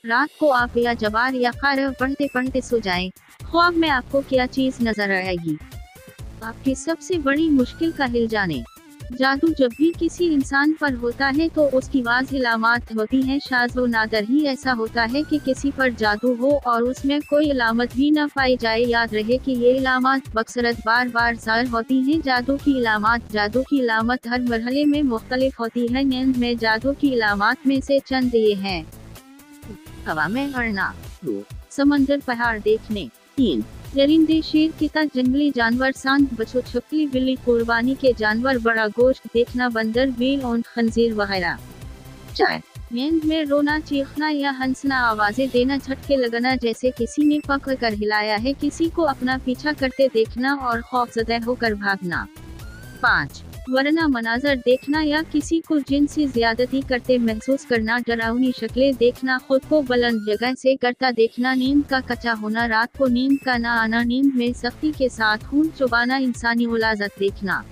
रात को आप या जबार या क़ुरान पढ़ते पढ़ते सो जाएं। ख्वाब में आपको क्या चीज नजर आएगी? आपकी सबसे बड़ी मुश्किल का हिल जाने। जादू जब भी किसी इंसान पर होता है तो उसकी वाज़ इलामात होती हैं। शाज़ व नादर ही ऐसा होता है कि किसी पर जादू हो और उसमें कोई इलामत भी न पाई जाए। याद रहे कि ये इलामात बक्सरत बार बार ज़ाहिर होती हैं। जादू की इलामत हर मरहले में मुख्तलिफ होती है। नींद में जादू की इलामात में से चंद ये हैं। हवा में उड़ना। 2. समंदर पहाड़ देखने। 3. परिंदे, शेर, चीता, जंगली जानवर, सांड, बच्चों, छिपकली, बिल्ली, कुर्बानी के जानवर, बड़ा गोश्त देखना, बंदर, व्हेल, ऊंट, खंजीर वगैरह। 4. नींद में रोना, चीखना या हंसना, आवाजें देना, झटके लगना जैसे किसी ने पकड़ कर हिलाया है, किसी को अपना पीछा करते देखना और खौफजदा होकर भागना। 5. वरना मनाजर देखना या किसी को जिनसी ज्यादती करते महसूस करना, डरावनी शक्लें देखना, खुद को बुलंद जगह से करता देखना, नींद का कच्चा होना, रात को नींद का ना आना, नींद में सख्ती के साथ खून चुबाना, इंसानी मुलाजत देखना,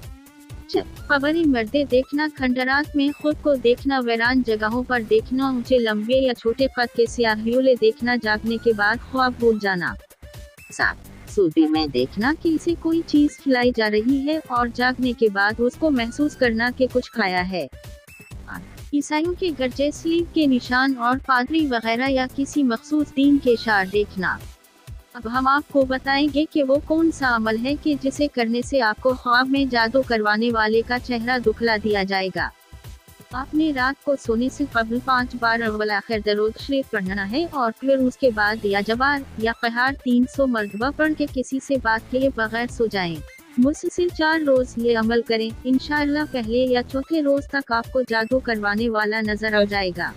खबरी मर्दे देखना, खंडरात में खुद को देखना, वीरान जगहों पर देखना, ऊंचे लंबे या छोटे कद के स्याहियोले देखना, जागने के बाद ख्वाब भूल जाना। 7. सूबे में देखना कि इसे कोई चीज खिलाई जा रही है और जागने के बाद उसको महसूस करना कि कुछ खाया है। 8. ईसाइयों के गिरजे, स्लीब के निशान और पादरी वगैरह या किसी मखसूस दीन के इशार देखना। अब हम आपको बताएंगे कि वो कौन सा अमल है कि जिसे करने से आपको ख्वाब में जादू करवाने वाले का चेहरा दिखला दिया जाएगा। आपने रात को सोने से कबल 5 बार अव्वल आखिर दरूद शरीफ पढ़ना है और फिर उसके बाद या जबार या क़ुरान 300 मरतबा पढ़ के किसी से बात किए बगैर सो जाएं। मुसलसल 4 रोज ये अमल करें। इंशाअल्लाह पहले या चौथे रोज तक आपको जादू करवाने वाला नजर आ जाएगा।